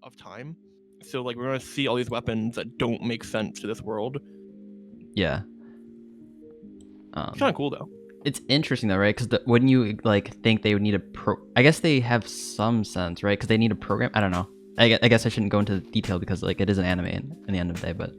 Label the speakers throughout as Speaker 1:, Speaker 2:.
Speaker 1: of time. So like we're gonna see all these weapons that don't make sense to this world.
Speaker 2: Yeah.
Speaker 1: It's kind of cool though.
Speaker 2: It's interesting though, right? Because wouldn't you like think they would need I guess they have some sense, right? Because they need a program. I don't know. I guess I shouldn't go into detail because like it is an anime in the end of the day, but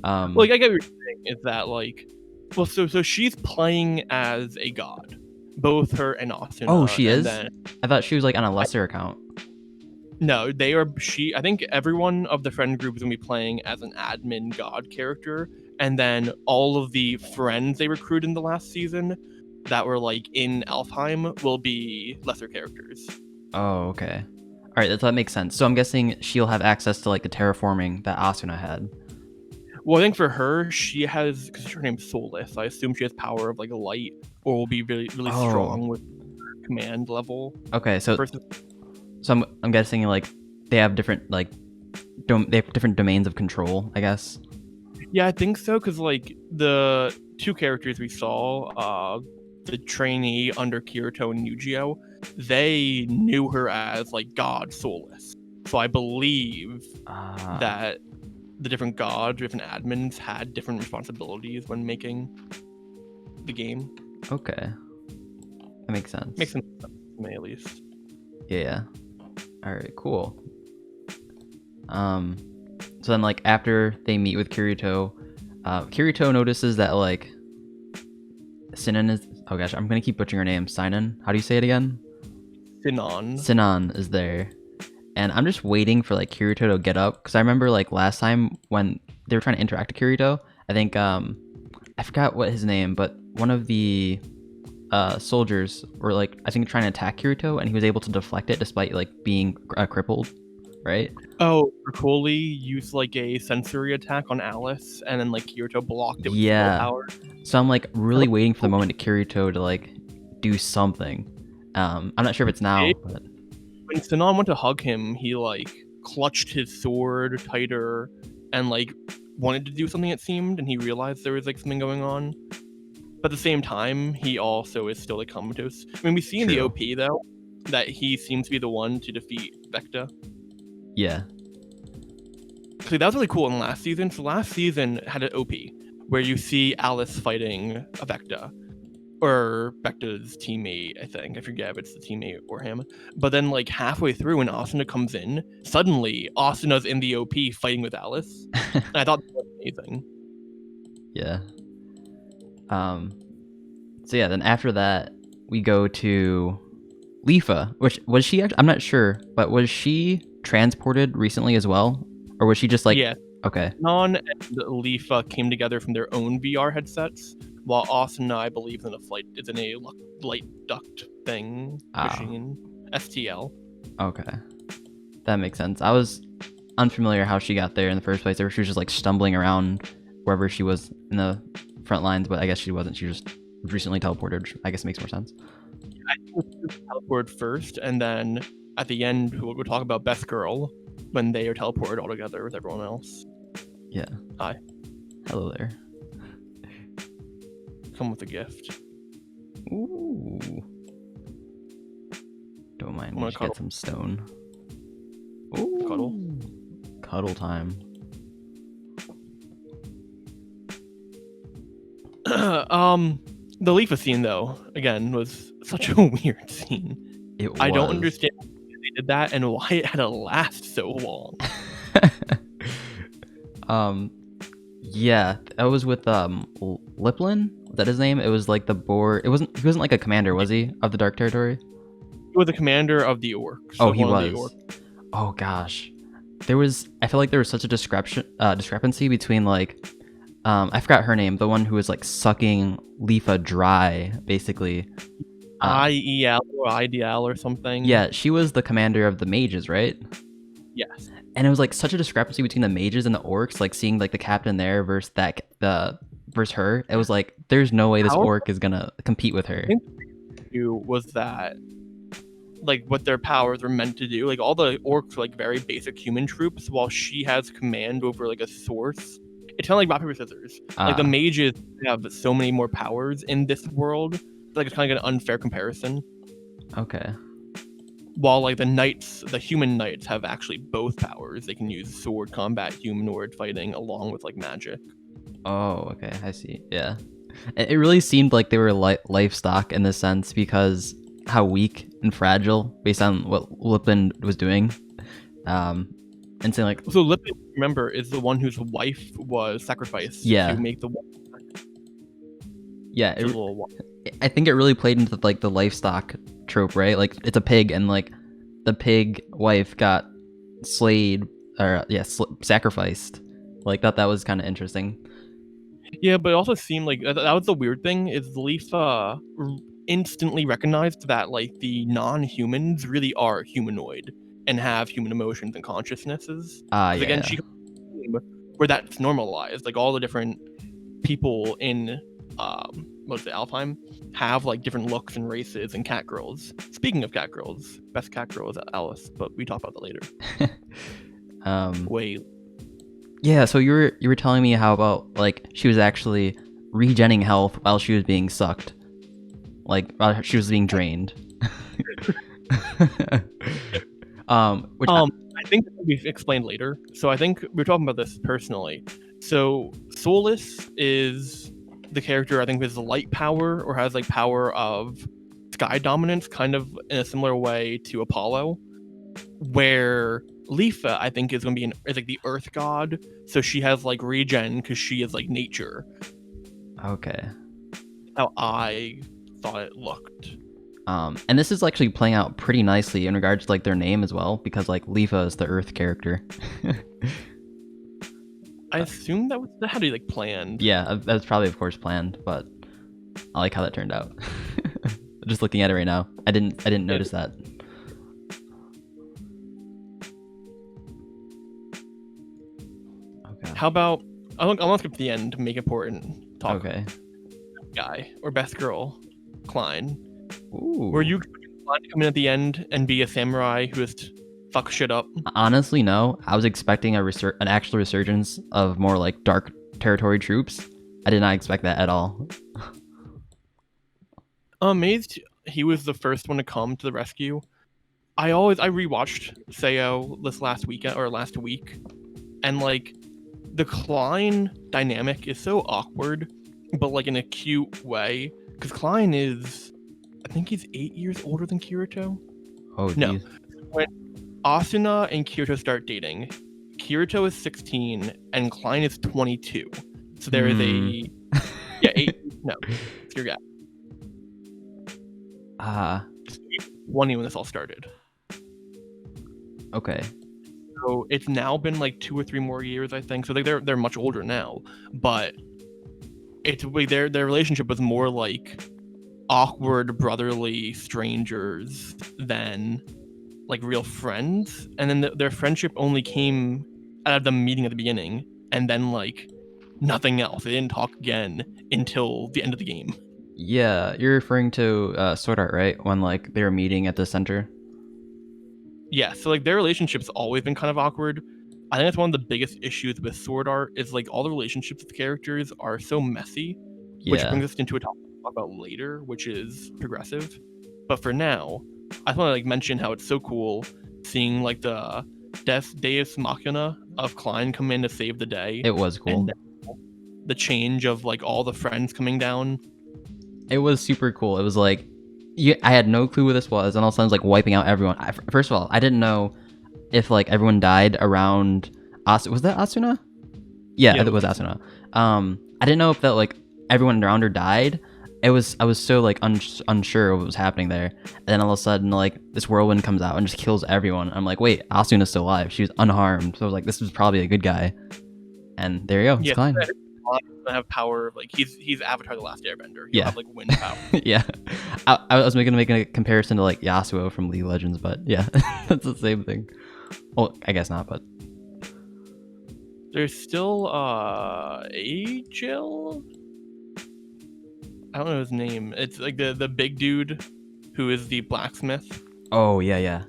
Speaker 1: like I get what you're saying is that like, well, so she's playing as a god, both her and Asuna.
Speaker 2: Oh, she
Speaker 1: and
Speaker 2: is.
Speaker 1: Then,
Speaker 2: I thought she was like on a lesser account.
Speaker 1: No, they are. I think everyone of the friend group is gonna be playing as an admin god character, and then all of the friends they recruited in the last season that were like in Alfheim will be lesser characters.
Speaker 2: Oh, okay. All right, that makes sense. So I'm guessing she'll have access to like the terraforming that Asuna had.
Speaker 1: Well, I think for her, she has, because her name's Soulless, I assume she has power of like a light, or will be really strong with command level.
Speaker 2: Okay, so I'm guessing like they have different like they have different domains of control, I guess.
Speaker 1: Yeah, I think so, because like the two characters we saw, the trainee under Kirito and Yujio, they knew her as like God Soulless. So I believe that the different gods, different admins had different responsibilities when making the game.
Speaker 2: Okay, that makes sense.
Speaker 1: Makes sense to me at least.
Speaker 2: Yeah. All right. Cool. So then, like after they meet with Kirito, Kirito notices that like Sinan is. Oh gosh, I'm gonna keep butchering her name. Sinan. How do you say it again? Sinan is there. And I'm just waiting for like Kirito to get up because I remember like last time when they were trying to interact with Kirito, I think I forgot what his name, but one of the soldiers were like I think trying to attack Kirito, and he was able to deflect it despite like being crippled, right?
Speaker 1: Oh, Ricoli used like a sensory attack on Alice, and then like Kirito blocked it with power.
Speaker 2: So I'm like really waiting for the moment to Kirito to like do something. I'm not sure if it's now, but
Speaker 1: when Sinan went to hug him, he like clutched his sword tighter and like wanted to do something, it seemed, and he realized there was like something going on. But at the same time, he also is still like comatose. I mean, we see in the OP though that he seems to be the one to defeat Vecta.
Speaker 2: Yeah.
Speaker 1: So that was really cool in last season. So last season had an OP where you see Alice fighting a Vecta. Or Vecta's teammate, I think. I forget if it's the teammate or him. But then, like, halfway through when Asuna comes in, suddenly Asuna's in the OP fighting with Alice. And I thought that was amazing.
Speaker 2: Yeah. So yeah, then after that, we go to Lifa, which was she actually, I'm not sure, but was she transported recently as well? Or was she just like...
Speaker 1: Yeah.
Speaker 2: Okay.
Speaker 1: Non and Lifa came together from their own VR headsets, while Asuna, I believe, is in a light duct thing machine, STL.
Speaker 2: Okay, that makes sense. I was unfamiliar how she got there in the first place. Or she was just like stumbling around wherever she was in the front lines, but I guess she wasn't. She just recently teleported, which I guess makes more sense.
Speaker 1: I think she teleported first, and then at the end, we'll talk about Best Girl when they are teleported all together with everyone else.
Speaker 2: Yeah.
Speaker 1: Hi.
Speaker 2: Hello there.
Speaker 1: Come with a gift.
Speaker 2: Ooh. Don't mind. We just get some stone.
Speaker 1: Ooh.
Speaker 2: Cuddle time.
Speaker 1: The Lifa scene though, again, was such a weird scene.
Speaker 2: It was.
Speaker 1: I don't understand why they did that and why it had to last so long.
Speaker 2: Yeah, that was with Liplin. Was that his name? It was like the boar. He wasn't like a commander, was he, of the Dark Territory?
Speaker 1: He was the commander of the orcs.
Speaker 2: Oh, he was. Oh gosh, I feel like there was such a discrepancy between like, I forgot her name, the one who was like sucking Lifa dry, basically.
Speaker 1: IEL or IDL or something.
Speaker 2: Yeah, she was the commander of the mages, right?
Speaker 1: Yes.
Speaker 2: And it was like such a discrepancy between the mages and the orcs, like seeing like the captain there versus versus her. It was like there's no way this orc is gonna compete with her.
Speaker 1: Was that like what their powers were meant to do? Like all the orcs are like very basic human troops, while she has command over like a source. It's kind of like rock paper scissors. Like the mages have so many more powers in this world. Like it's kind of like an unfair comparison.
Speaker 2: Okay.
Speaker 1: while like the human knights have actually both powers. They can use sword combat, humanoid fighting, along with like magic.
Speaker 2: Oh, okay, I see. Yeah, it really seemed like they were livestock in this sense because how weak and fragile based on what Lipin was doing. And saying like,
Speaker 1: so Lipin, remember, is the one whose wife was sacrificed
Speaker 2: yeah,
Speaker 1: to make the
Speaker 2: yeah. I think it really played into like the livestock trope, right? Like it's a pig, and like the pig wife got slayed or sacrificed. Like that was kind of interesting.
Speaker 1: Yeah, but it also seemed like that was the weird thing is Leaf instantly recognized that like the non-humans really are humanoid and have human emotions and consciousnesses.
Speaker 2: Yeah,
Speaker 1: Again,
Speaker 2: yeah.
Speaker 1: she where that's normalized. Like all the different people in what's it, Alfheim have like different looks and races and cat girls. Speaking of cat girls, best cat girl is Alice, but we talk about that later. Wait.
Speaker 2: Yeah, so you were telling me how about like she was actually regenning health while she was being sucked, like while she was being drained.
Speaker 1: I think we've explained later. So I think we're talking about this personally. So Solus is the character I think has light power or has like power of sky dominance, kind of in a similar way to Apollo, where Lifa I think is going to be is like the Earth god. So she has like regen because she is like nature.
Speaker 2: Okay.
Speaker 1: How I thought it looked.
Speaker 2: And this is actually playing out pretty nicely in regards to like their name as well, because like Lifa is the Earth character.
Speaker 1: I assume that had to be like planned.
Speaker 2: Yeah, that's probably of course planned, but I like how that turned out. Just looking at it right now, I didn't notice that. Okay.
Speaker 1: How about I want to skip to the end to make important talk.
Speaker 2: Okay.
Speaker 1: Guy or best girl, Klein.
Speaker 2: Ooh.
Speaker 1: Were you expecting Klein to come in at the end and be a samurai who just fuck shit up?
Speaker 2: Honestly, no. I was expecting an actual resurgence of more like dark territory troops. I did not expect that at all.
Speaker 1: I'm amazed he was the first one to come to the rescue. I rewatched SAO last week, and like the Klein dynamic is so awkward, but like in a cute way. Because Klein is, I think he's 8 years older than Kirito.
Speaker 2: Oh, geez.
Speaker 1: No. When Asuna and Kirito start dating, Kirito is 16 and Klein is 22. So there is a 8. No, it's your guy. 20 when this all started.
Speaker 2: Okay.
Speaker 1: So it's now been like 2 or 3 more years, I think. So they're much older now, but it's their relationship was more like awkward brotherly strangers than like real friends. And then their friendship only came out of them meeting at the beginning, and then like nothing else. They didn't talk again until the end of the game.
Speaker 2: Yeah, you're referring to Sword Art, right? When like they were meeting at the center.
Speaker 1: Yeah, so like their relationship's always been kind of awkward. I think that's one of the biggest issues with Sword Art is like all the relationships with the characters are so messy, which brings us into a topic we'll talk about later, which is progressive. But for now, I just want to like mention how it's so cool seeing like the Deus Machina of Klein come in to save the day.
Speaker 2: It was cool.
Speaker 1: And the change of like all the friends coming down.
Speaker 2: It was super cool. It was like I had no clue what this was, and all of a sudden it was like wiping out everyone. First of all, I didn't know if like everyone died around was that Asuna? Yeah, it was Asuna. I didn't know if that like everyone around her died. I was so like unsure of what was happening there. And then all of a sudden like this whirlwind comes out and just kills everyone. I'm like, wait, Asuna's still alive. She was unharmed. So I was like, this was probably a good guy. And there you go. It's Klein.
Speaker 1: Have power like he's Avatar: The Last Airbender. He'll have like wind power.
Speaker 2: Yeah, I was gonna make a comparison to like Yasuo from League of Legends, but yeah, that's the same thing. Well, I guess not, but
Speaker 1: there's still Agil. I don't know his name. It's like the big dude who is the blacksmith.
Speaker 2: Oh yeah.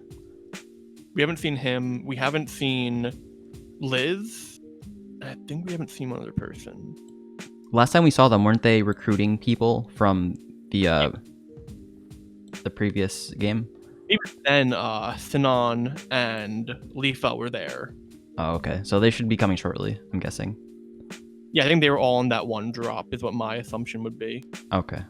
Speaker 1: We haven't seen him. We haven't seen Liz. I think we haven't seen one other person.
Speaker 2: Last time we saw them, weren't they recruiting people from the previous game?
Speaker 1: Even then, Sinon and Lifa were there.
Speaker 2: Oh, okay. So they should be coming shortly, I'm guessing.
Speaker 1: Yeah, I think they were all in that one drop, is what my assumption would be.
Speaker 2: Okay.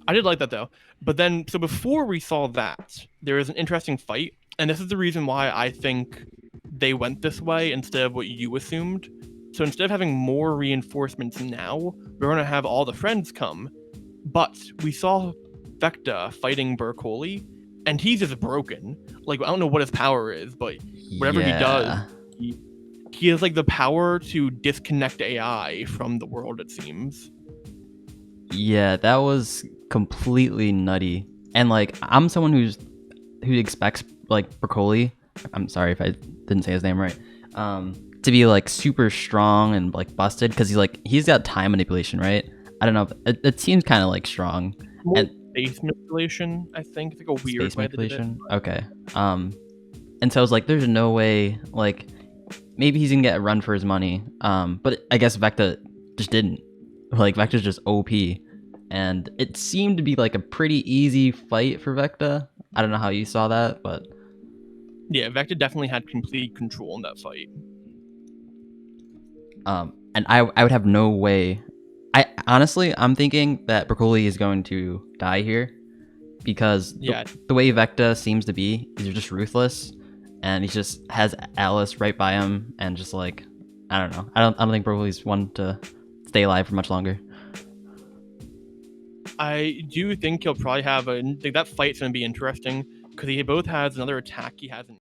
Speaker 1: I did like that though. But then, so before we saw that, there was an interesting fight, and this is the reason why I think they went this way instead of what you assumed. So instead of having more reinforcements now, we're going to have all the friends come. But we saw Vecta fighting Berkoli, and he's just broken. Like, I don't know what his power is, but whatever he does, he has like the power to disconnect AI from the world, it seems.
Speaker 2: Yeah, that was completely nutty. And like, I'm someone who expects like Broccoli. I'm sorry if I didn't say his name right. To be like super strong and like busted because he's got time manipulation, right? I don't know. It seems kind of like strong. And
Speaker 1: space manipulation, I think. It's like a weird
Speaker 2: space
Speaker 1: way
Speaker 2: manipulation. Okay. And so I was like, there's no way. Like, maybe he's gonna get a run for his money. But I guess Vecta just didn't. Like Vecta's just OP, and it seemed to be like a pretty easy fight for Vecta. I don't know how you saw that, but
Speaker 1: yeah, Vecta definitely had complete control in that fight.
Speaker 2: And I would have no way. I'm thinking that Broccoli is going to die here because the way Vecta seems to be, he's just ruthless, and he just has Alice right by him, and just like I don't know. I don't think Broccoli's one to stay alive for much longer.
Speaker 1: I do think he'll probably have that fight's going to be interesting because he both has another attack he hasn't